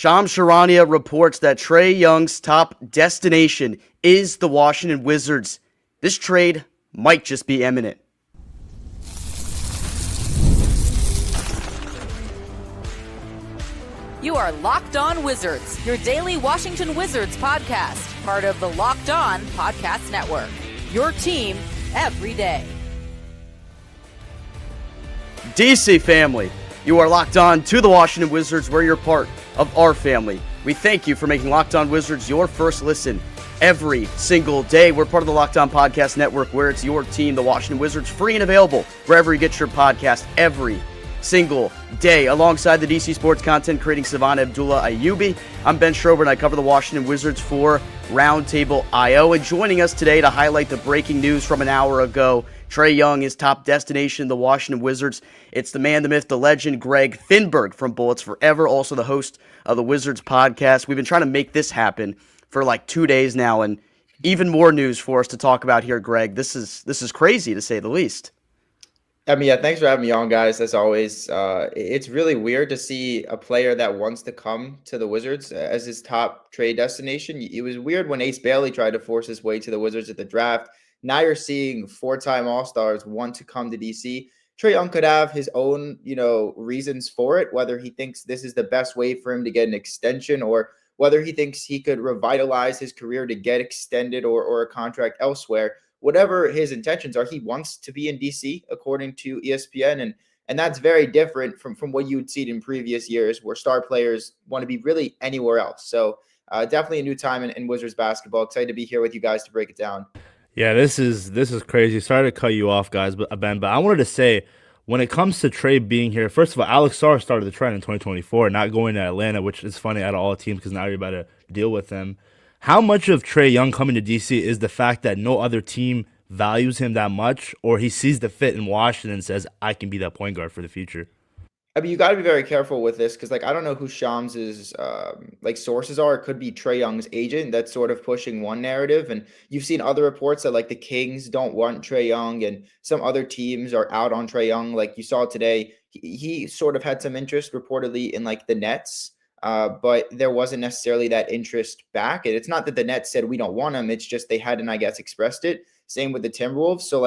Shams Charania reports that Trae Young's top destination is the Washington Wizards. This trade might just be imminent. You are Locked On Wizards, your daily Washington Wizards podcast, part of the Locked On Podcast Network. Your team every day. DC family, you are locked on to the Washington Wizards, where you're part of our family. We thank you for making Locked On Wizards your first listen every single day. We're part of the Locked On Podcast Network, where it's your team, the Washington Wizards, free and available wherever you get your podcast every single day. Alongside the DC sports content creating savant Abdullah Ayubi, I'm Ben Strober, and I cover the Washington Wizards for Roundtable IO. And joining us today to highlight the breaking news from an hour ago, Trae Young, his top destination, the Washington Wizards. It's the man, the myth, the legend, Greg Finberg from Bullets Forever, also the host of the Wizards podcast. We've been trying to make this happen for like 2 days now, and even more news for us to talk about here, Greg. This is crazy, to say the least. I mean, yeah, thanks for having me on, guys. As always, it's really weird to see a player that wants to come to the Wizards as his top trade destination. It was weird when Ace Bailey tried to force his way to the Wizards at the draft. Now you're seeing four-time All-Stars want to come to DC. Trae Young could have his own, reasons for it, whether he thinks this is the best way for him to get an extension, or whether he thinks he could revitalize his career to get extended or a contract elsewhere. Whatever his intentions are, he wants to be in DC, according to ESPN, and that's very different from what you would see in previous years, where star players want to be really anywhere else. So definitely a new time in Wizards basketball. Excited to be here with you guys to break it down. Yeah, this is crazy. Sorry to cut you off, guys, Ben, but I wanted to say, when it comes to Trae being here, first of all, Alex Sarr started the trend in 2024, not going to Atlanta, which is funny out of all teams because now you're about to deal with him. How much of Trae Young coming to DC is the fact that no other team values him that much, or he sees the fit in Washington and says, I can be that point guard for the future? I mean, you got to be very careful with this because, I don't know who Shams's sources are. It could be Trae Young's agent that's sort of pushing one narrative, and you've seen other reports that the Kings don't want Trae Young, and some other teams are out on Trae Young. Like you saw today, he sort of had some interest reportedly in the Nets, but there wasn't necessarily that interest back. And it's not that the Nets said we don't want him; it's just they hadn't, I guess, expressed it. Same with the Timberwolves. So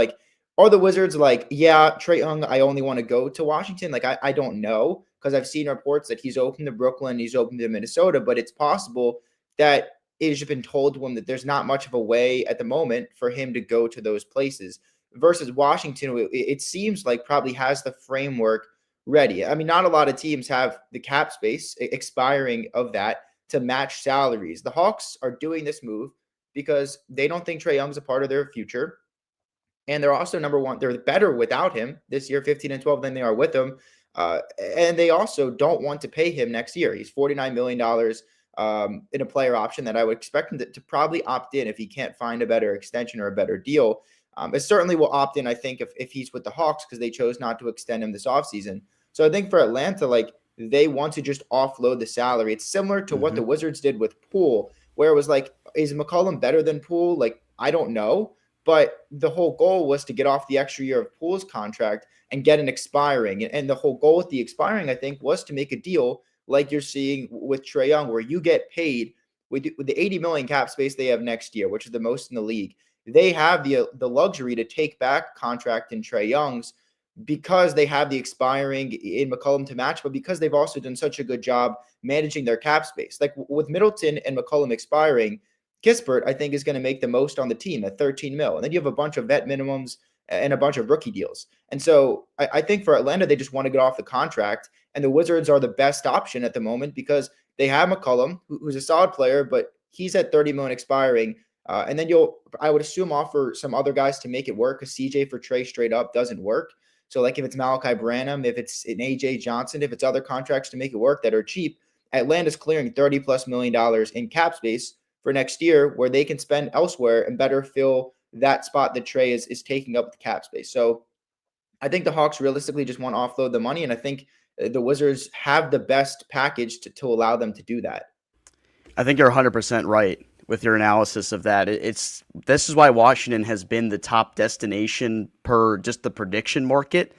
are the Wizards yeah, Trae Young, I only want to go to Washington? I don't know, because I've seen reports that he's open to Brooklyn, he's open to Minnesota, but it's possible that it has been told to him that there's not much of a way at the moment for him to go to those places. Versus Washington, it seems like probably has the framework ready. I mean, not a lot of teams have the cap space expiring of that to match salaries. The Hawks are doing this move because they don't think Trae Young's a part of their future. And they're also, number one, they're better without him this year, 15-12, than they are with him. And they also don't want to pay him next year. He's $49 million in a player option that I would expect him to probably opt in if he can't find a better extension or a better deal. It certainly will opt in, I think, if he's with the Hawks, because they chose not to extend him this offseason. So I think for Atlanta, they want to just offload the salary. It's similar to what the Wizards did with Poole, where it was is McCollum better than Poole? I don't know. But the whole goal was to get off the extra year of Poole's contract and get an expiring. And the whole goal with the expiring, I think, was to make a deal like you're seeing with Trae Young, where you get paid with the $80 million cap space they have next year, which is the most in the league. They have the luxury to take back contract in Trae Young's because they have the expiring in McCollum to match, but because they've also done such a good job managing their cap space. With Middleton and McCollum expiring, Kispert, I think, is going to make the most on the team at $13 million. And then you have a bunch of vet minimums and a bunch of rookie deals. And so I think for Atlanta, they just want to get off the contract. And the Wizards are the best option at the moment because they have McCollum, who's a solid player, but he's at $30 million expiring. And then I would assume, offer some other guys to make it work, because CJ for Trae straight up doesn't work. So if it's Malachi Branham, if it's an AJ Johnson, if it's other contracts to make it work that are cheap, Atlanta's clearing $30+ million in cap space for next year, where they can spend elsewhere and better fill that spot that Trae is taking up the cap space. So I think the Hawks realistically just want to offload the money, and I think the Wizards have the best package to allow them to do that. I think you're 100% right with your analysis of that. This is why Washington has been the top destination per just the prediction market.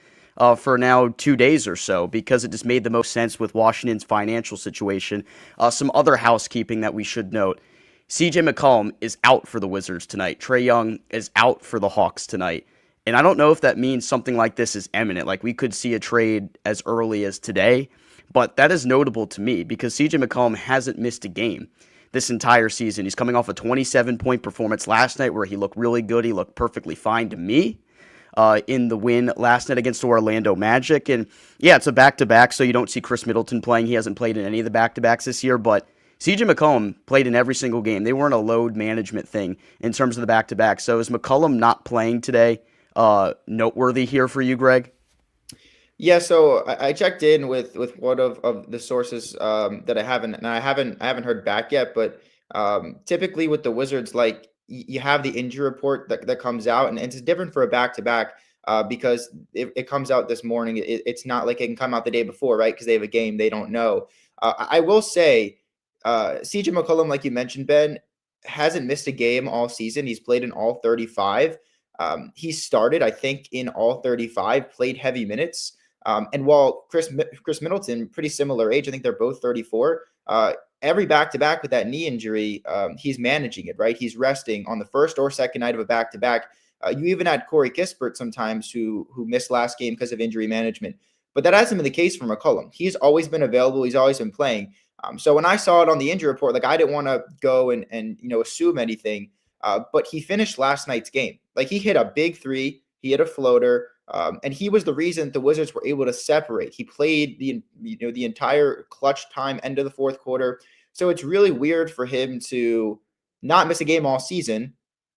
for now 2 days or so because it just made the most sense with Washington's financial situation. Some other housekeeping that we should note. CJ McCollum is out for the Wizards tonight. Trae Young is out for the Hawks tonight. And I don't know if that means something like this is imminent. Like we could see a trade as early as today, but that is notable to me because CJ McCollum hasn't missed a game this entire season. He's coming off a 27-point performance last night where he looked really good. He looked perfectly fine to me in the win last night against the Orlando Magic. And yeah, it's a back-to-back, so you don't see Chris Middleton playing. He hasn't played in any of the back-to-backs this year, but CJ McCollum played in every single game. They weren't a load management thing in terms of the back-to-back. So is McCollum not playing today noteworthy here for you, Greg? Yeah, so I checked in with one of the sources that I haven't heard back yet, but typically with the Wizards, like you have the injury report that comes out, and it's different for a back-to-back because it comes out this morning. It's not like it can come out the day before, right? Because they have a game, they don't know. I will say, CJ McCollum, like you mentioned, Ben, hasn't missed a game all season. He's played in all 35. He started, I think, in all 35, played heavy minutes. And while Chris Middleton, pretty similar age, I think they're both 34. Every back-to-back with that knee injury, he's managing it, right? He's resting on the first or second night of a back-to-back. You even had Corey Kispert sometimes who missed last game because of injury management. But that hasn't been the case for McCollum. He's always been available. He's always been playing. So when I saw it on the injury report, like I didn't want to go and assume anything. But he finished last night's game. Like he hit a big three. He hit a floater. And he was the reason the Wizards were able to separate. He played the entire clutch time end of the fourth quarter. So it's really weird for him to not miss a game all season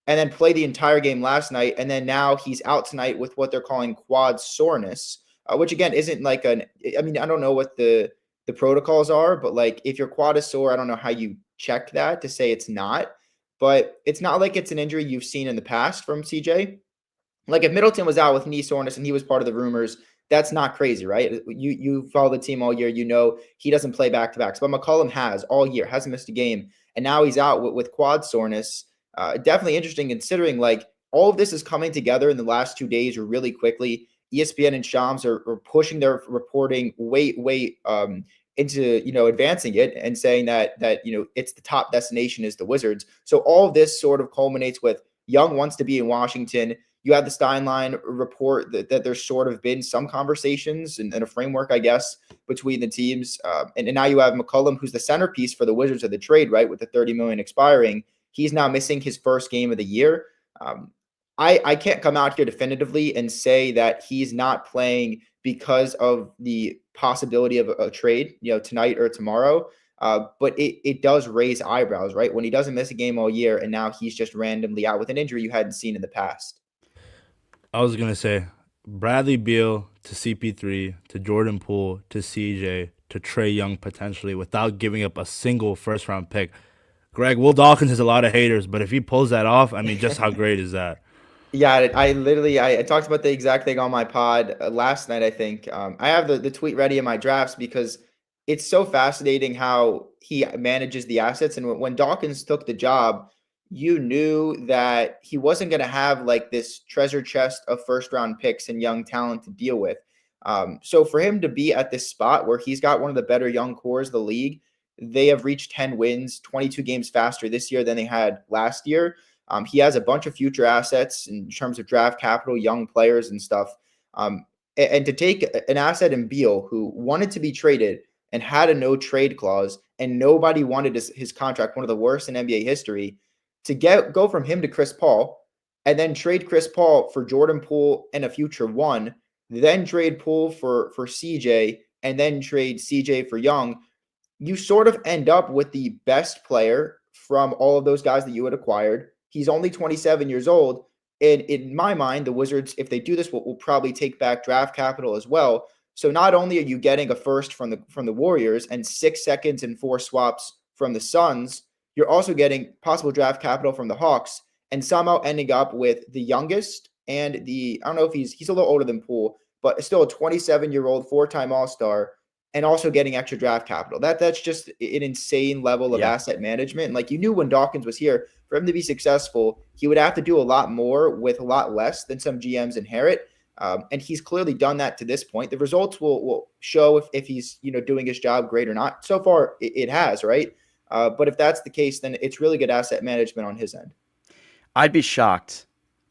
and then play the entire game last night. And then now he's out tonight with what they're calling quad soreness, which again isn't like I don't know what the protocols are, but like if your quad is sore, I don't know how you check that to say it's not, but it's not like it's an injury you've seen in the past from CJ. Like if Middleton was out with knee soreness and he was part of the rumors, that's not crazy, right? You follow the team all year, he doesn't play back-to-backs, but McCollum has all year, hasn't missed a game, and now he's out with quad soreness. Definitely interesting considering like all of this is coming together in the last 2 days really quickly. ESPN and Shams are pushing their reporting way into advancing it and saying that it's the top destination is the Wizards. So all of this sort of culminates with Young wants to be in Washington. You had the Steinlein report that there's sort of been some conversations and a framework, I guess, between the teams. And now you have McCollum, who's the centerpiece for the Wizards of the trade, right? With the $30 million expiring, he's now missing his first game of the year. I can't come out here definitively and say that he's not playing because of the possibility of a trade, tonight or tomorrow. But it does raise eyebrows, right? When he doesn't miss a game all year and now he's just randomly out with an injury you hadn't seen in the past. I was going to say Bradley Beal to CP3 to Jordan Poole to CJ to Trae Young potentially without giving up a single first-round pick. Greg, Will Dawkins has a lot of haters, but if he pulls that off, I mean, just how great is that? Yeah, I talked about the exact thing on my pod last night, I think. I have the tweet ready in my drafts because it's so fascinating how he manages the assets. And when Dawkins took the job, you knew that he wasn't going to have like this treasure chest of first round picks and young talent to deal with. So for him to be at this spot where he's got one of the better young cores of the league, they have reached 10 wins, 22 games faster this year than they had last year. He has a bunch of future assets in terms of draft capital, young players and stuff. And to take an asset in Beal who wanted to be traded and had a no trade clause and nobody wanted his contract, one of the worst in NBA history, to go from him to Chris Paul and then trade Chris Paul for Jordan Poole and a future one, then trade Poole for CJ and then trade CJ for Young, you sort of end up with the best player from all of those guys that you had acquired. He's only 27 years old. And in my mind, the Wizards, if they do this, will probably take back draft capital as well. So not only are you getting a first from the Warriors and 6 seconds and 4 swaps from the Suns, you're also getting possible draft capital from the Hawks and somehow ending up with the youngest and I don't know if he's a little older than Poole, but still a 27-year-old 4-time All-Star and also getting extra draft capital. That's just an insane level of asset management. And like you knew when Dawkins was here, for him to be successful, he would have to do a lot more with a lot less than some GMs inherit. And he's clearly done that to this point. The results will show if he's, doing his job great or not. So far, it has, right? But if that's the case, then it's really good asset management on his end. I'd be shocked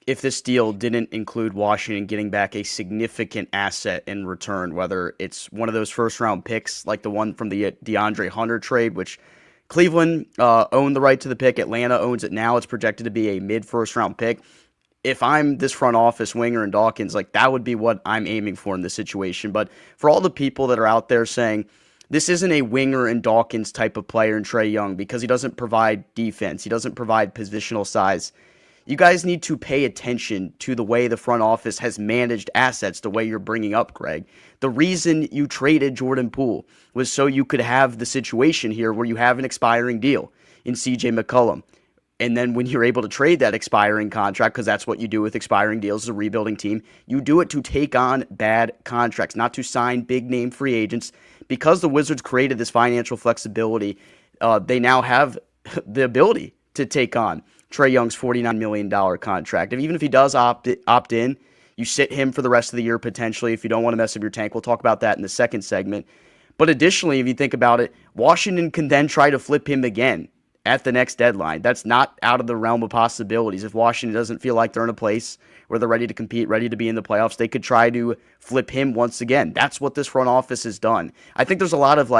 if this deal didn't include Washington getting back a significant asset in return, whether it's one of those first-round picks like the one from the DeAndre Hunter trade, which Cleveland owned the right to the pick. Atlanta owns it now. It's projected to be a mid-first-round pick. If I'm this front office, Winger and Dawkins, that would be what I'm aiming for in this situation. But for all the people that are out there saying, this isn't a Winger and Dawkins type of player in Trae Young because he doesn't provide defense, he doesn't provide positional size, you guys need to pay attention to the way the front office has managed assets, the way you're bringing up, Greg. The reason you traded Jordan Poole was so you could have the situation here where you have an expiring deal in CJ McCollum. And then when you're able to trade that expiring contract, because that's what you do with expiring deals as a rebuilding team, you do it to take on bad contracts, not to sign big-name free agents. Because the Wizards created this financial flexibility, they now have the ability to take on Trae Young's $49 million contract. Even if he does opt in, you sit him for the rest of the year potentially if you don't want to mess up your tank. We'll talk about that in the second segment. But additionally, if you think about it, Washington can then try to flip him again at the next deadline. That's not out of the realm of possibilities. If Washington doesn't feel like they're in a place where they're ready to compete, ready to be in the playoffs, they could try to flip him once again. That's what this front office has done. I think there's a lot of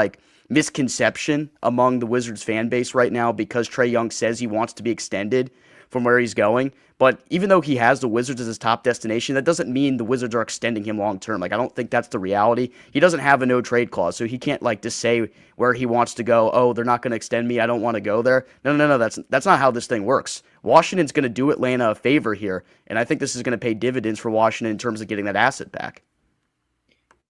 misconception among the Wizards fan base right now because Trae Young says he wants to be extended from where he's going. But even though he has the Wizards as his top destination, that doesn't mean the Wizards are extending him long term. I don't think that's the reality. He doesn't have a no trade clause, so he can't just say where he wants to go. Oh, they're not going to extend me. I don't want to go there. No. That's not how this thing works. Washington's going to do Atlanta a favor here, and I think this is going to pay dividends for Washington in terms of getting that asset back.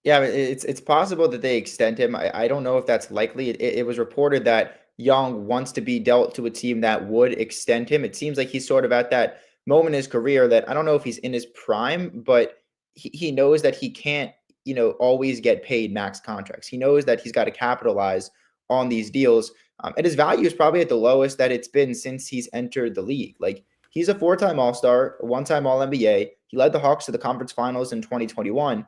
Yeah, it's possible that they extend him. I don't know if that's likely. It was reported that Young wants to be dealt to a team that would extend him. It seems like he's sort of at that moment in his career that I don't know if he's in his prime, but he knows that he can't, always get paid max contracts. He knows that he's got to capitalize on these deals. And his value is probably at the lowest that it's been since he's entered the league. He's a 4-time All-Star, a 1-time All-NBA. He led the Hawks to the conference finals in 2021.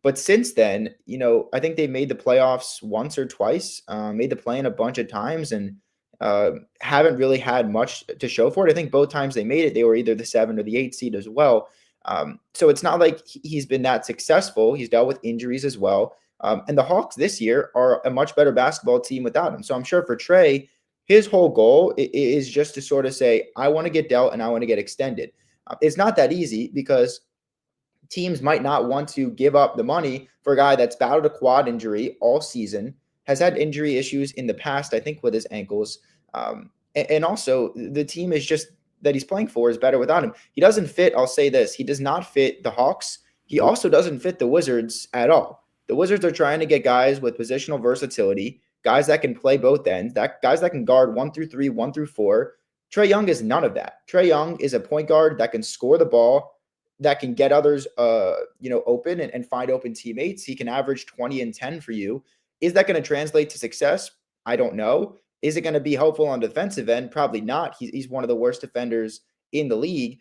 But since then, I think they made the playoffs once or twice, made the play-in a bunch of times, and haven't really had much to show for it. I think both times they made it, they were either the 7 or the 8 seed as well. So it's not like he's been that successful. He's dealt with injuries as well. And the Hawks this year are a much better basketball team without him. So I'm sure for Trae, his whole goal is just to sort of say, I want to get dealt and I want to get extended. It's not that easy because teams might not want to give up the money for a guy that's battled a quad injury all season, has had injury issues in the past, I think, with his ankles. And also, the team is just that he's playing for is better without him. He doesn't fit, I'll say this, he does not fit the Hawks. He also doesn't fit the Wizards at all. The Wizards are trying to get guys with positional versatility, guys that can play both ends, guys that can guard 1 through 3, 1 through 4. Trae Young is none of that. Trae Young is a point guard that can score the ball, that can get others, open and find open teammates. He can average 20 and 10 for you. Is that going to translate to success? I don't know. Is it going to be helpful on the defensive end? Probably not. He's one of the worst defenders in the league.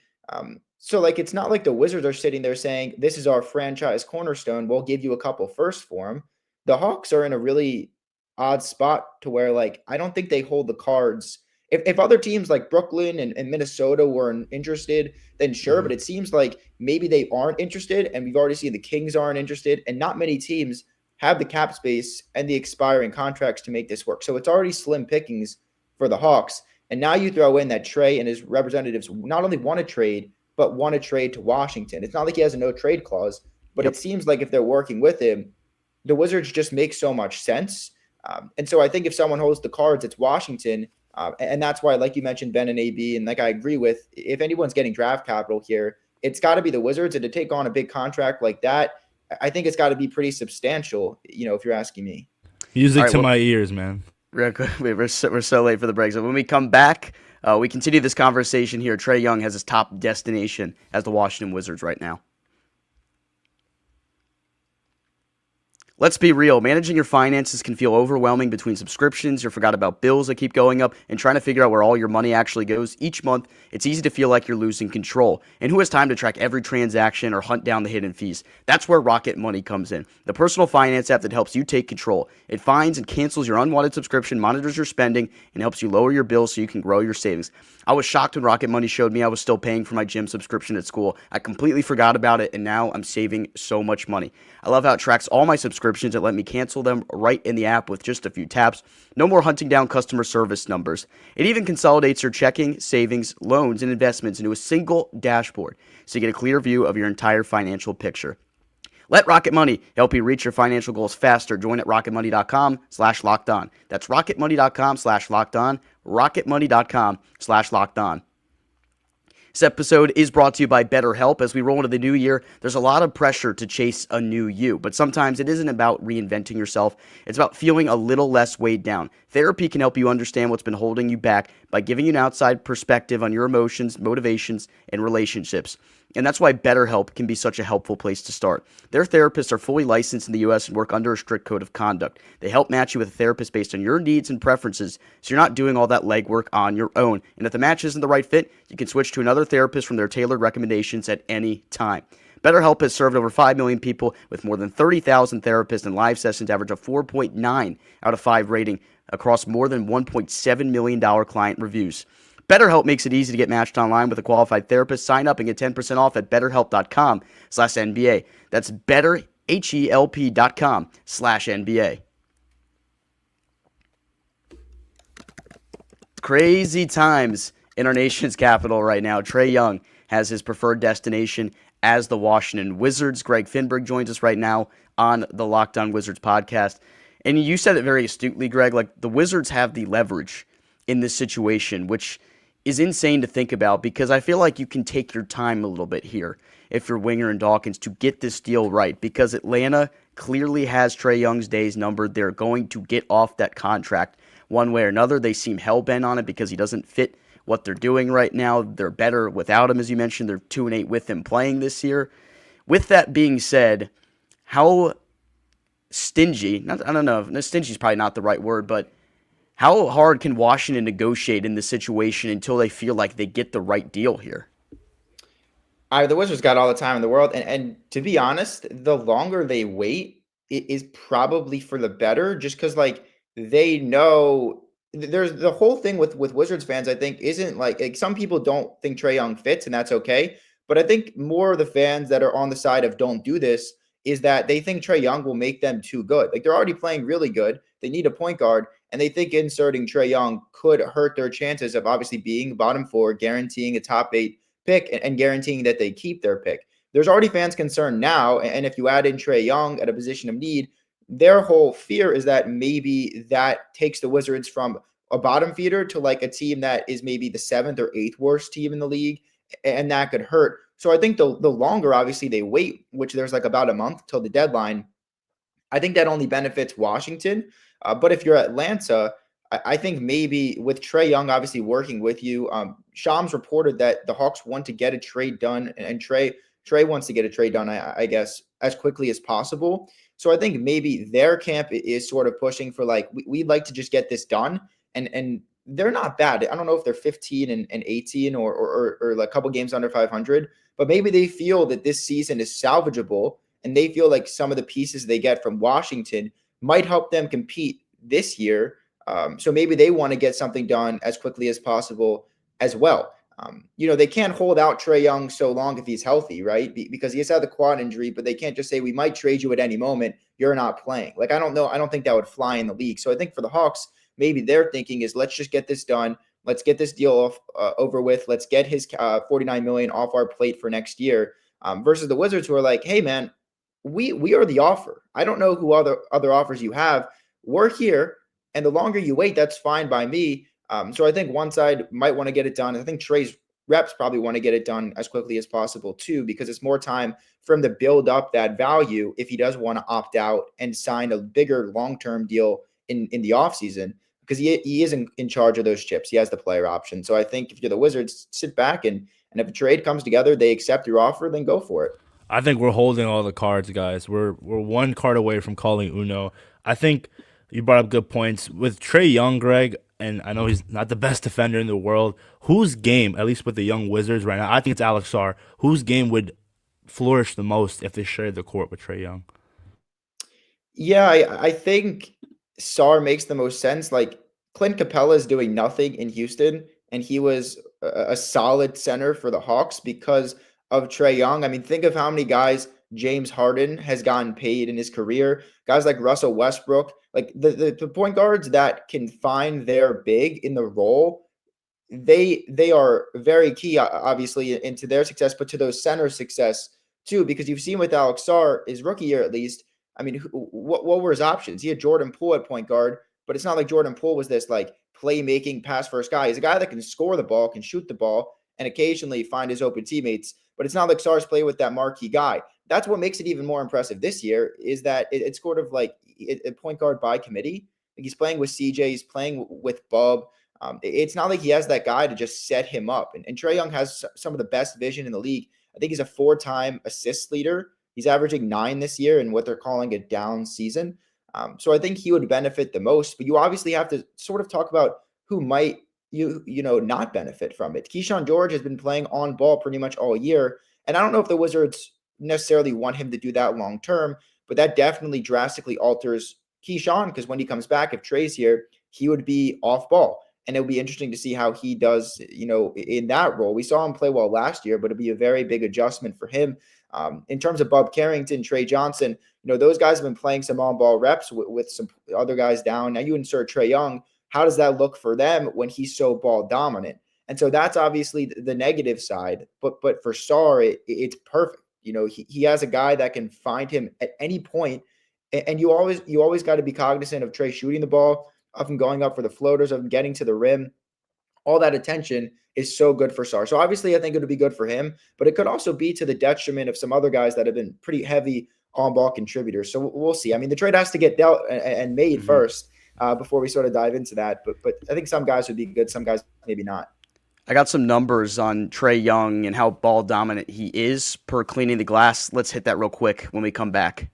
So it's not like the Wizards are sitting there saying, this is our franchise cornerstone. We'll give you a couple firsts for him. The Hawks are in a really odd spot to where I don't think they hold the cards. If other teams like Brooklyn and Minnesota weren't interested, then sure. But it seems like maybe they aren't interested, and we've already seen the Kings aren't interested, and not many teams have the cap space and the expiring contracts to make this work. So it's already slim pickings for the Hawks. And now you throw in that Trae and his representatives not only want to trade, but want to trade to Washington. It's not like he has a no trade clause, but It seems like if they're working with him, the Wizards just make so much sense. And so I think if someone holds the cards, it's Washington. And that's why, like you mentioned, Ben and AB, and I agree with, if anyone's getting draft capital here, it's got to be the Wizards. And to take on a big contract like that, I think it's got to be pretty substantial, if you're asking me. Music to my ears, man. We're so late for the break. So when we come back, we continue this conversation here. Trae Young has his top destination as the Washington Wizards right now. Let's be real, managing your finances can feel overwhelming between subscriptions, you forgot about bills that keep going up, and trying to figure out where all your money actually goes each month. It's easy to feel like you're losing control. And who has time to track every transaction or hunt down the hidden fees? That's where Rocket Money comes in, the personal finance app that helps you take control. It finds and cancels your unwanted subscription, monitors your spending, and helps you lower your bills so you can grow your savings. I was shocked when Rocket Money showed me I was still paying for my gym subscription at school. I completely forgot about it, and now I'm saving so much money. I love how it tracks all my subscriptions and let me cancel them right in the app with just a few taps. No more hunting down customer service numbers. It even consolidates your checking, savings, loans, and investments into a single dashboard so you get a clear view of your entire financial picture. Let Rocket Money help you reach your financial goals faster. Join at rocketmoney.com/lockedon. That's rocketmoney.com/lockedon. rocketmoney.com/lockedon. This episode is brought to you by Betterhelp. As we roll into the new year, there's a lot of pressure to chase a new you, but sometimes it isn't about reinventing yourself. It's about feeling a little less weighed down. Therapy can help you understand what's been holding you back by giving you an outside perspective on your emotions, motivations, and relationships. And that's why Betterhelp can be such a helpful place to start. Their therapists are fully licensed in the U.S. and work under a strict code of conduct. They help match you with a therapist based on your needs and preferences, so you're not doing all that legwork on your own. And if the match isn't the right fit, you can switch to another therapist from their tailored recommendations at any time. BetterHelp has served over 5 million people with more than 30,000 therapists, and live sessions average a 4.9 out of 5 rating across more than $1.7 million client reviews. BetterHelp makes it easy to get matched online with a qualified therapist. Sign up and get 10% off at betterhelp.com/NBA. That's betterhelp.com/NBA. Crazy times in our nation's capital right now. Trae Young has his preferred destination as the Washington Wizards. Greg Finberg joins us right now on the Locked On Wizards podcast. And you said it very astutely, Greg, like the Wizards have the leverage in this situation, which is insane to think about because I feel like you can take your time a little bit here if you're Winger and Dawkins to get this deal right, because Atlanta clearly has Trae Young's days numbered. They're going to get off that contract one way or another. They seem hell-bent on it because he doesn't fit what they're doing right now. They're better without him, as you mentioned. They're 2-8 with him playing this year. With that being said, how stingy, I don't know, stingy is probably not the right word, but how hard can Washington negotiate in this situation until they feel like they get the right deal here? The Wizards got all the time in the world, and to be honest, the longer they wait, it is probably for the better. Just because, like, they know there's the whole thing with Wizards fans. I think isn't like some people don't think Trae Young fits, and that's okay. But I think more of the fans that are on the side of don't do this is that they think Trae Young will make them too good. Like they're already playing really good. They need a point guard. And they think inserting Trae Young could hurt their chances of obviously being bottom 4, guaranteeing a top 8 pick, and guaranteeing that they keep their pick. There's already fans concerned now. And if you add in Trae Young at a position of need, their whole fear is that maybe that takes the Wizards from a bottom feeder to like a team that is maybe the 7th or 8th worst team in the league. And that could hurt. So I think the longer, obviously, they wait, which there's like about a month till the deadline, I think that only benefits Washington. But if you're Atlanta, I think maybe with Trae Young obviously working with you, Shams reported that the Hawks want to get a trade done, and Trae wants to get a trade done, I guess, as quickly as possible. So I think maybe their camp is sort of pushing for like, we'd like to just get this done. And they're not bad. I don't know if they're 15 and 18 or like a couple games under 500, but maybe they feel that this season is salvageable, and they feel like some of the pieces they get from Washington might help them compete this year. So maybe they want to get something done as quickly as possible as well. They can't hold out Trae Young so long if he's healthy, right? Because he has had the quad injury, but they can't just say, we might trade you at any moment. You're not playing. Like, I don't know. I don't think that would fly in the league. So I think for the Hawks, maybe their thinking is, let's just get this done. Let's get this deal over with. Let's get his $49 million off our plate for next year versus the Wizards, who are like, hey, man, we are the offer. I don't know who other offers you have. We're here, and the longer you wait, that's fine by me. So I think one side might want to get it done. I think Trae's reps probably want to get it done as quickly as possible too, because it's more time for him to build up that value if he does want to opt out and sign a bigger long-term deal in the offseason, because he is in charge of those chips. He has the player option. So I think if you're the Wizards, sit back and if a trade comes together, they accept your offer, then go for it. I think we're holding all the cards, guys. We're one card away from calling Uno. I think you brought up good points with Trae Young, Greg, and I know he's not the best defender in the world. Whose game, at least with the young Wizards right now, I think it's Alex Sarr. Whose game would flourish the most if they shared the court with Trae Young? Yeah, I think Sarr makes the most sense. Like Clint Capella is doing nothing in Houston, and he was a solid center for the Hawks because of Trae Young. I mean, think of how many guys James Harden has gotten paid in his career. Guys like Russell Westbrook, like the point guards that can find their big in the role, they are very key, obviously, into their success, but to those center success too, because you've seen with Alex Sarr, his rookie year at least. I mean, what were his options? He had Jordan Poole at point guard, but it's not like Jordan Poole was this like playmaking pass first guy. He's a guy that can score the ball, can shoot the ball, and occasionally find his open teammates. But it's not like Sarr's play with that marquee guy. That's what makes it even more impressive this year is that it's sort of like a point guard by committee. Like he's playing with CJ, he's playing with Bub. It's not like he has that guy to just set him up. And Trae Young has some of the best vision in the league. I think he's a 4-time assist leader. He's averaging 9 this year in what they're calling a down season. So I think he would benefit the most. But you obviously have to sort of talk about who might not benefit from it. Keyshawn George has been playing on ball pretty much all year. And I don't know if the Wizards necessarily want him to do that long term, but that definitely drastically alters Keyshawn because when he comes back, if Trae's here, he would be off ball. And it'll be interesting to see how he does, in that role. We saw him play well last year, but it'll be a very big adjustment for him. In terms of Bub Carrington, Trey Johnson, those guys have been playing some on-ball reps with some other guys down. Now you insert Trae Young. How does that look for them when he's so ball dominant? And so that's obviously the negative side. But for Sarr, it's perfect. He has a guy that can find him at any point. And you always got to be cognizant of Trae shooting the ball, of him going up for the floaters, of him getting to the rim. All that attention is so good for Sarr. So obviously I think it would be good for him, but it could also be to the detriment of some other guys that have been pretty heavy on-ball contributors. So we'll see. I mean, the trade has to get dealt and made first before we sort of dive into that. But I think some guys would be good, some guys maybe not. I got some numbers on Trae Young and how ball dominant he is per cleaning the glass. Let's hit that real quick when we come back.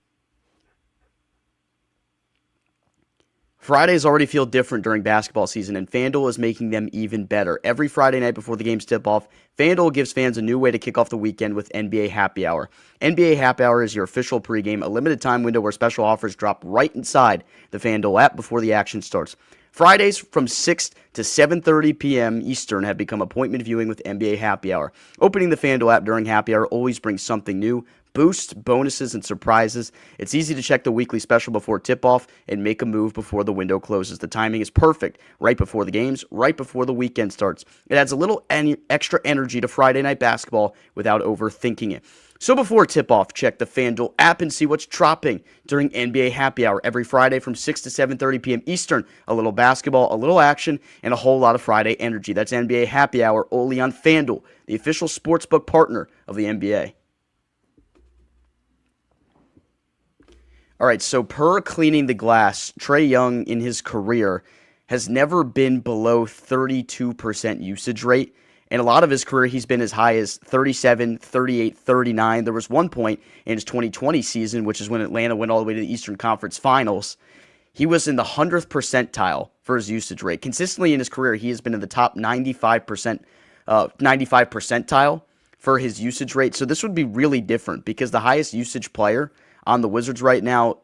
Fridays already feel different during basketball season, and FanDuel is making them even better. Every Friday night before the games tip off, FanDuel gives fans a new way to kick off the weekend with NBA Happy Hour. NBA Happy Hour is your official pregame, a limited time window where special offers drop right inside the FanDuel app before the action starts. Fridays from 6 to 7:30 p.m. Eastern have become appointment viewing with NBA Happy Hour. Opening the FanDuel app during Happy Hour always brings something new. Boosts, bonuses, and surprises. It's easy to check the weekly special before tip-off and make a move before the window closes. The timing is perfect. Right before the games, right before the weekend starts. It adds a little extra energy to Friday night basketball without overthinking it. So before tip-off, check the FanDuel app and see what's dropping during NBA Happy Hour every Friday from 6 to 7:30 p.m. Eastern. A little basketball, a little action, and a whole lot of Friday energy. That's NBA Happy Hour only on FanDuel, the official sportsbook partner of the NBA. All right, so per cleaning the glass, Trae Young in his career has never been below 32% usage rate. And a lot of his career, he's been as high as 37, 38, 39. There was one point in his 2020 season, which is when Atlanta went all the way to the Eastern Conference Finals. He was in the 100th percentile for his usage rate. Consistently in his career, he has been in the top 95 percentile for his usage rate. So this would be really different because the highest usage player on the Wizards right now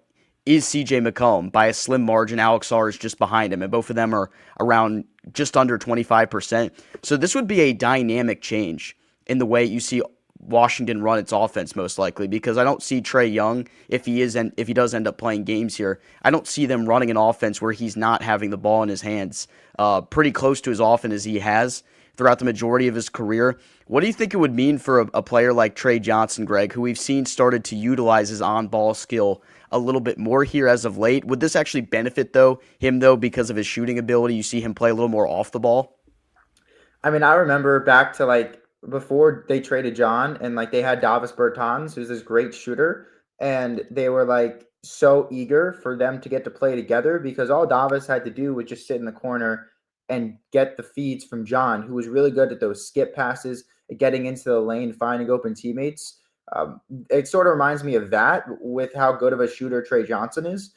is CJ McCollum by a slim margin. Alex Sarr is just behind him, and both of them are around just under 25%. So this would be a dynamic change in the way you see Washington run its offense, most likely, because I don't see Trae Young, if he does end up playing games here, I don't see them running an offense where he's not having the ball in his hands pretty close to as often as he has throughout the majority of his career. What do you think it would mean for a player like Trae Johnson, Greg, who we've seen started to utilize his on-ball skill a little bit more here as of late? Would this actually benefit him because of his shooting ability? You see him play a little more off the ball? I mean, I remember back to before they traded John and they had Davis Bertans, who's this great shooter, and they were so eager for them to get to play together because all Davis had to do was just sit in the corner and get the feeds from John, who was really good at those skip passes, getting into the lane, finding open teammates. It sort of reminds me of that with how good of a shooter Trae Johnson is.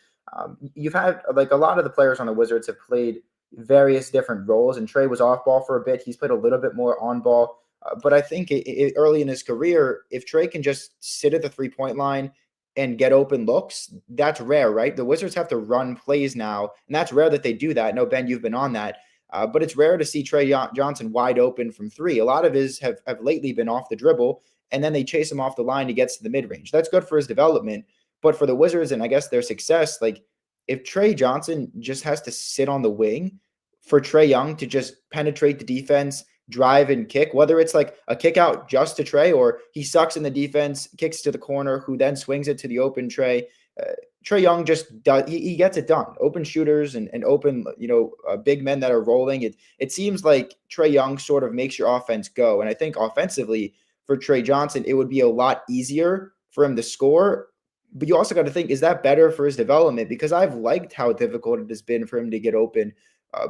You've had like a lot of the players on the Wizards have played various different roles, and Trae was off ball for a bit. He's played a little bit more on ball. But I think early in his career, if Trae can just sit at the 3-point line and get open looks, that's rare, right? The Wizards have to run plays now, and that's rare that they do that. No, Ben, you've been on that. But it's rare to see Trae Johnson wide open from three. A lot of his have lately been off the dribble, and then they chase him off the line. He gets to the mid-range. That's good for his development. But for the Wizards and I guess their success, like if Trae Johnson just has to sit on the wing for Trae Young to just penetrate the defense, drive and kick, whether it's like a kick out just to Trae or he sucks in the defense, kicks to the corner, who then swings it to the open Trae. Trae Young just does, he gets it done. Open shooters and open, big men that are rolling. It seems like Trae Young sort of makes your offense go. And I think offensively for Trae Johnson, it would be a lot easier for him to score. But you also got to think, is that better for his development? Because I've liked how difficult it has been for him to get open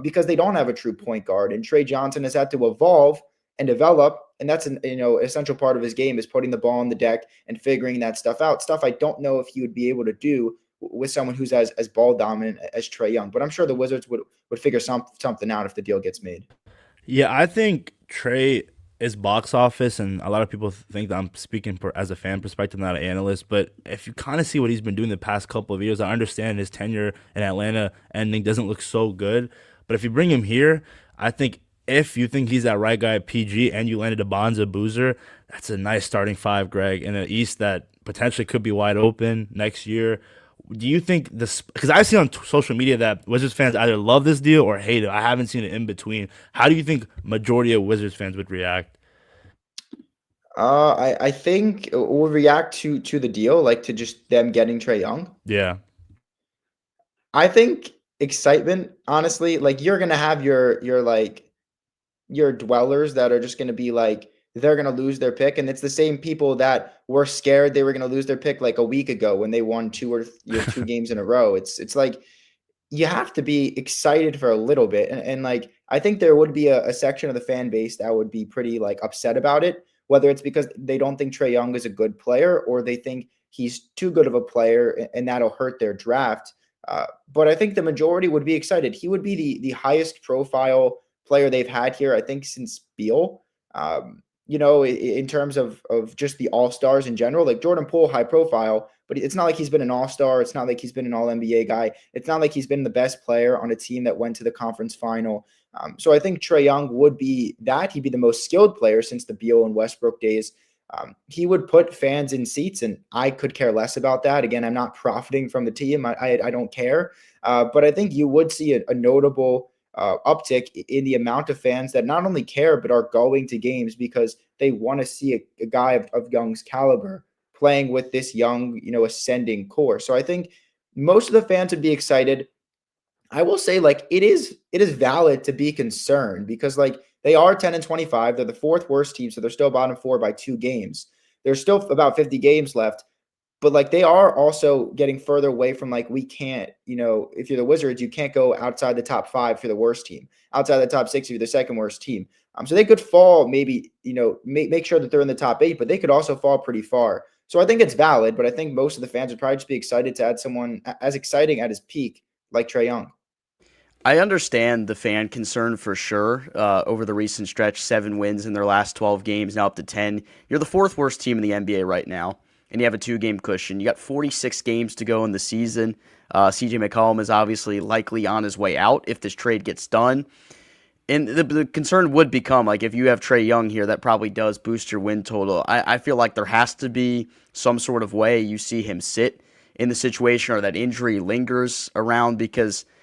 because they don't have a true point guard. And Trae Johnson has had to evolve and develop. And that's an essential part of his game is putting the ball on the deck and figuring that stuff out. Stuff I don't know if he would be able to do with someone who's as ball dominant as Trae Young. But I'm sure the Wizards would figure something out if the deal gets made. Yeah, I think Trae is box office, and a lot of people think that I'm speaking as a fan perspective, not an analyst. But if you kind of see what he's been doing the past couple of years, I understand his tenure in Atlanta ending doesn't look so good. But if you bring him here, I think if you think he's that right guy at PG and you landed a Bonza Boozer, that's a nice starting five, Greg, in an East that potentially could be wide open next year. Do you think this, because I've seen on social media that Wizards fans either love this deal or hate it. I haven't seen it in between. How do you think majority of Wizards fans would react? I think we'll react to the deal, like to just them getting Trae Young. Yeah. I think excitement, honestly, like you're gonna have your dwellers that are just gonna be like they're gonna lose their pick, and it's the same people that were scared they were gonna lose their pick like a week ago when they won two games in a row. It's like you have to be excited for a little bit, and like I think there would be a section of the fan base that would be pretty like upset about it, whether it's because they don't think Trae Young is a good player or they think he's too good of a player and that'll hurt their draft. But I think the majority would be excited. He would be the highest profile player they've had here, I think, since Beal. In terms of just the all-stars in general, like Jordan Poole, high profile, but it's not like he's been an all-star. It's not like he's been an all-NBA guy. It's not like he's been the best player on a team that went to the conference final. So I think Trae Young would be that. He'd be the most skilled player since the Beal and Westbrook days. He would put fans in seats, and I could care less about that. Again, I'm not profiting from the team. I don't care. But I think you would see a notable uptick in the amount of fans that not only care but are going to games because they want to see a guy of Young's caliber playing with this young, ascending core. So I think most of the fans would be excited. I will say, like, it is valid to be concerned because, like, they are 10-25. They're the fourth worst team, so they're still bottom four by 2 games. There's still about 50 games left. But, like, they are also getting further away from, like, we can't, if you're the Wizards, you can't go outside the top 5 if you're the worst team. Outside the top 6 if you're the second worst team. So they could fall maybe, make sure that they're in the top 8, but they could also fall pretty far. So I think it's valid, but I think most of the fans would probably just be excited to add someone as exciting at his peak like Trae Young. I understand the fan concern for sure. Over the recent stretch, 7 wins in their last 12 games, now up to 10. You're the 4th worst team in the NBA right now, and you have a 2-game cushion. You got 46 games to go in the season. CJ McCollum is obviously likely on his way out if this trade gets done. And the concern would become, like, if you have Trae Young here, that probably does boost your win total. I feel like there has to be some sort of way you see him sit in the situation or that injury lingers around because –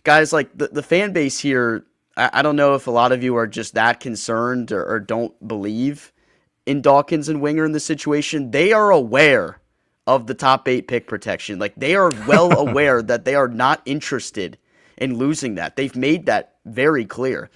guys, like the fan base here, I don't know if a lot of you are just that concerned or don't believe in Dawkins and Winger in this situation. They are aware of the top 8 pick protection. Like, they are well aware that they are not interested in losing that. They've made that very clear.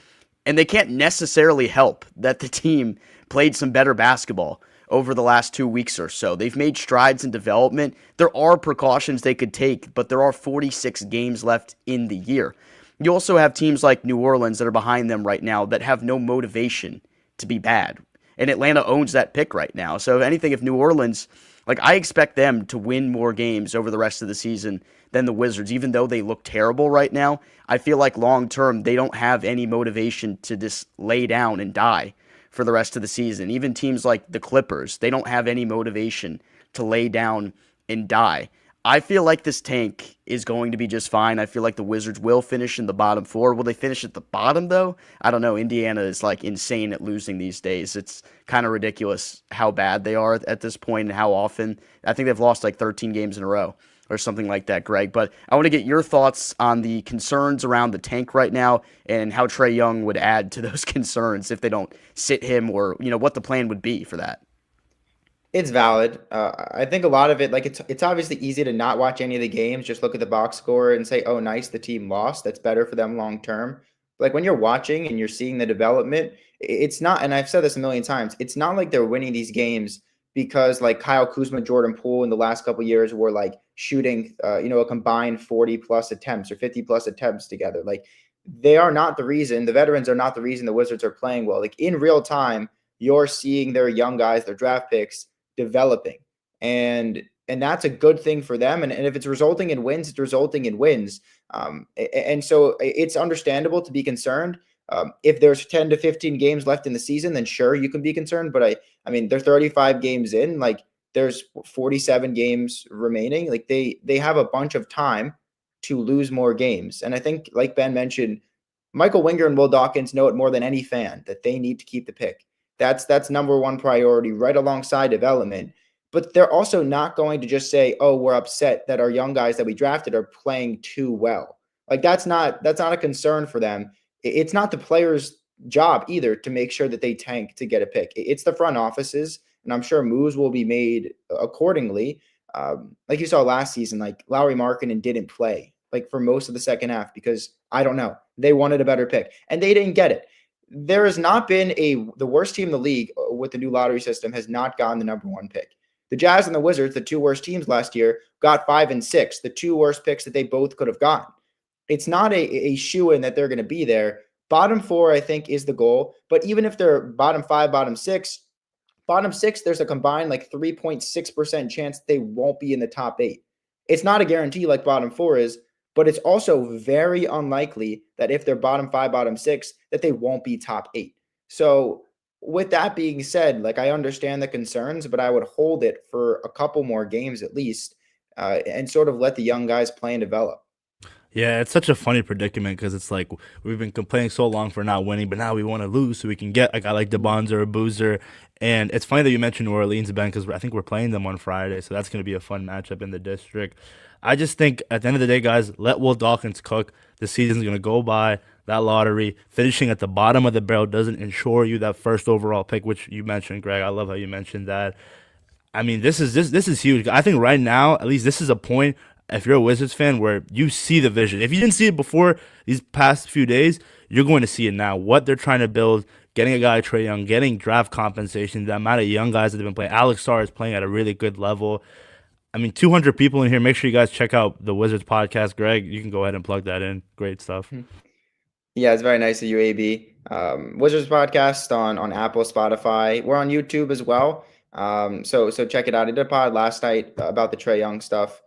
And they can't necessarily help that the team played some better basketball over the last 2 weeks or so. They've made strides in development. There are precautions they could take, but there are 46 games left in the year. You also have teams like New Orleans that are behind them right now that have no motivation to be bad. and Atlanta owns that pick right now. So if anything, if New Orleans, like I expect them to win more games over the rest of the season than the Wizards, even though they look terrible right now. I feel like long term, they don't have any motivation to just lay down and die for the rest of the season. Even teams like the Clippers, they don't have any motivation to lay down and die. I feel like this tank is going to be just fine. I feel like the Wizards will finish in the bottom 4. Will they finish at the bottom, though? I don't know. Indiana is like insane at losing these days. It's kind of ridiculous how bad they are at this point and how often. I think they've lost like 13 games in a row or something like that, Greg. But I want to get your thoughts on the concerns around the tank right now and how Trae Young would add to those concerns if they don't sit him, or what the plan would be for that. It's valid. I think a lot of it, like it's obviously easy to not watch any of the games, just look at the box score and say, "Oh, nice, the team lost. That's better for them long term." Like when you're watching and you're seeing the development, it's not. And I've said this a million times. It's not like they're winning these games because like Kyle Kuzma, Jordan Poole in the last couple of years were like shooting, a combined 40 plus attempts or 50 plus attempts together. Like they are not the reason. The veterans are not the reason the Wizards are playing well. Like in real time, you're seeing their young guys, their draft picks developing, and that's a good thing for them, and if it's resulting in wins, it's resulting in wins, and so it's understandable to be concerned. If there's 10 to 15 games left in the season, then sure, you can be concerned, but I mean they're 35 games in, like there's 47 games remaining, like they have a bunch of time to lose more games. And I think, like Ben mentioned, Michael Winger and Will Dawkins know it more than any fan that they need to keep the pick. That's number one priority, right alongside development. But they're also not going to just say, "Oh, we're upset that our young guys that we drafted are playing too well." Like that's not a concern for them. It's not the players' job either to make sure that they tank to get a pick. It's the front offices, and I'm sure moves will be made accordingly. Like you saw last season, like Lauri Markkanen didn't play like for most of the second half because I don't know, they wanted a better pick and they didn't get it. There has not been the worst team in the league with the new lottery system has not gotten the number one pick. The Jazz and the Wizards, the two worst teams last year, got 5 and 6, the two worst picks that they both could have gotten. It's not a shoo-in that they're going to be there. Bottom 4, I think, is the goal. But even if they're bottom 5, bottom 6, there's a combined like 3.6% chance they won't be in the top 8. It's not a guarantee like bottom 4 is, but it's also very unlikely that if they're bottom 5, bottom 6, that they won't be top 8. So with that being said, like I understand the concerns, but I would hold it for a couple more games at least, and sort of let the young guys play and develop. Yeah, it's such a funny predicament because it's like we've been complaining so long for not winning, but now we want to lose so we can get a guy like DeBonza or Boozer. And it's funny that you mentioned New Orleans, Ben, because I think we're playing them on Friday, so that's going to be a fun matchup in the district. I just think at the end of the day, guys, let Will Dawkins cook. The season's going to go by. That lottery, finishing at the bottom of the barrel doesn't ensure you that first overall pick, which you mentioned, Greg. I love how you mentioned that. I mean, this is huge. I think right now, at least this is a point, if you're a Wizards fan, where you see the vision. If you didn't see it before these past few days, you're going to see it now. What they're trying to build, getting a guy like Trae Young, getting draft compensation, the amount of young guys that they've been playing. Alex Sarr is playing at a really good level. I mean, 200 people in here. Make sure you guys check out the Wizards podcast. Greg, you can go ahead and plug that in. Great stuff. Yeah, it's very nice of you, AB. Wizards podcast on Apple, Spotify. We're on YouTube as well. So check it out. I did a pod last night about the Trae Young stuff.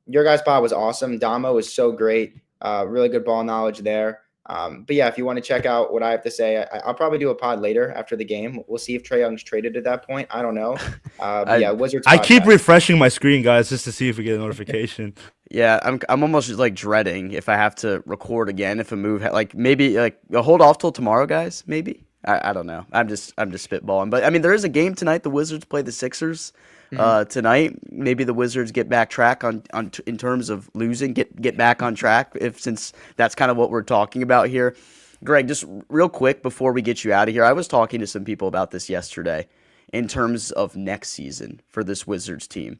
Your guys' pod was awesome. Damo was so great. Really good ball knowledge there. But yeah, if you want to check out what I have to say, I'll probably do a pod later after the game. We'll see if Trae Young's traded at that point. I don't know. Yeah, Wizards. I keep refreshing my screen, guys, just to see if we get a notification. Yeah, I'm almost just like dreading if I have to record again. If a move maybe hold off till tomorrow, guys. Maybe I don't know. I'm just spitballing. But I mean, there is a game tonight. The Wizards play the Sixers tonight. Maybe the Wizards get back track on in terms of losing. Get back on track since that's kind of what we're talking about here. Greg, just real quick before we get you out of here, I was talking to some people about this yesterday in terms of next season for this Wizards team.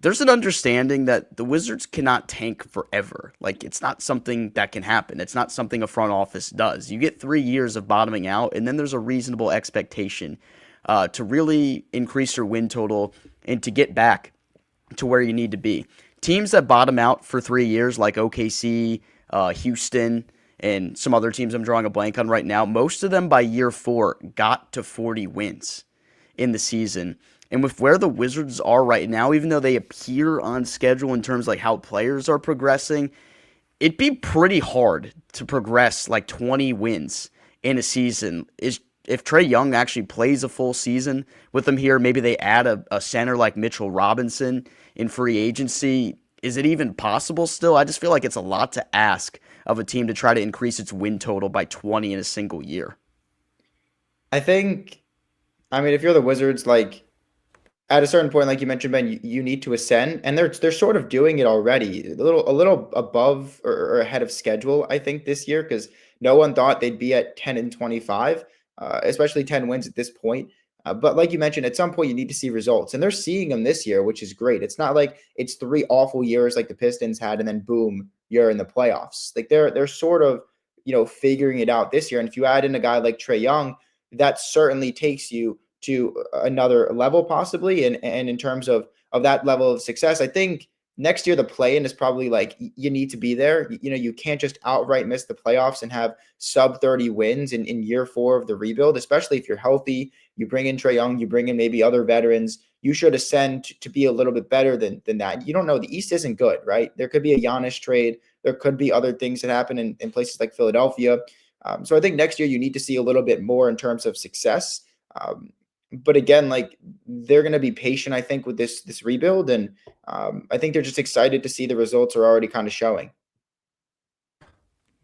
There's an understanding that the Wizards cannot tank forever. Like, it's not something that can happen. It's not something a front office does. You get 3 years of bottoming out, and then there's a reasonable expectation to really increase your win total and to get back to where you need to be. Teams that bottom out for 3 years, like OKC, Houston, and some other teams I'm drawing a blank on right now, most of them by year 4 got to 40 wins in the season. And with where the Wizards are right now, even though they appear on schedule in terms of like how players are progressing, it'd be pretty hard to progress like 20 wins in a season. If Trae Young actually plays a full season with them here, maybe they add a center like Mitchell Robinson in free agency. Is it even possible still? I just feel like it's a lot to ask of a team to try to increase its win total by 20 in a single year. I mean, if you're the Wizards, like at a certain point, like you mentioned, Ben, you need to ascend, and they're sort of doing it already, a little above or ahead of schedule, I think, this year, because no one thought they'd be at 10-25, especially 10 wins at this point. But like you mentioned, at some point you need to see results, and they're seeing them this year, which is great. It's not like it's 3 awful years like the Pistons had, and then boom, you're in the playoffs. Like they're sort of figuring it out this year. And if you add in a guy like Trae Young, that certainly takes you to another level possibly. And in terms of that level of success, I think next year the play-in is probably like you need to be there. You can't just outright miss the playoffs and have sub 30 wins in year 4 of the rebuild, especially if you're healthy. You bring in Trae Young, you bring in maybe other veterans. You should ascend to be a little bit better than that. You don't know. The East isn't good, right? There could be a Giannis trade. There could be other things that happen in places like Philadelphia. So I think next year you need to see a little bit more in terms of success. But again, like they're going to be patient, I think, with this rebuild. And I think they're just excited to see the results are already kind of showing.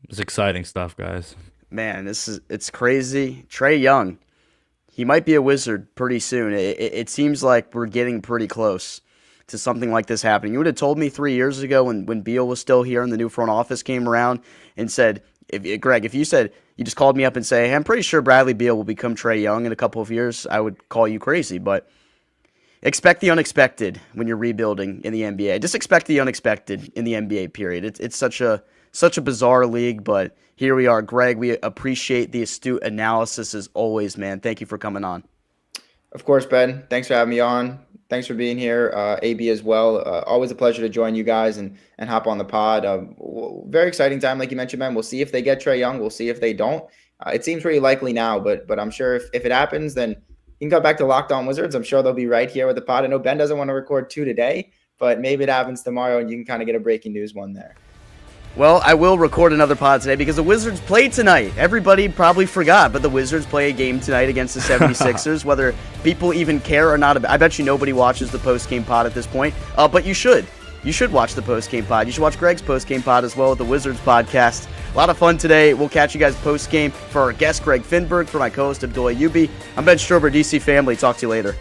It's exciting stuff, guys. Man, it's crazy. Trae Young, he might be a Wizard pretty soon. It seems like we're getting pretty close to something like this happening. You would have told me 3 years ago when Beal was still here and the new front office came around and said, Greg, if you said, you just called me up and say, hey, I'm pretty sure Bradley Beal will become Trae Young in a couple of years, I would call you crazy. But expect the unexpected when you're rebuilding in the NBA. Just expect the unexpected in the NBA period. It's such a bizarre league, but here we are. Greg, we appreciate the astute analysis as always, man. Thank you for coming on. Of course, Ben. Thanks for having me on. Thanks for being here, AB as well. Always a pleasure to join you guys and hop on the pod. Very exciting time, like you mentioned, man. We'll see if they get Trae Young. We'll see if they don't. It seems pretty likely now, but I'm sure if it happens, then you can come back to Locked On Wizards. I'm sure they'll be right here with the pod. I know Ben doesn't want to record 2 today, but maybe it happens tomorrow and you can kind of get a breaking news one there. Well, I will record another pod today because the Wizards play tonight. Everybody probably forgot, but the Wizards play a game tonight against the 76ers, whether people even care or not. I bet you nobody watches the post-game pod at this point, but you should. You should watch the post-game pod. You should watch Greg's post-game pod as well with the Wizards podcast. A lot of fun today. We'll catch you guys post-game for our guest, Greg Finberg, for my co-host, Abdullah Ayubi. I'm Ben Strober, DC family. Talk to you later.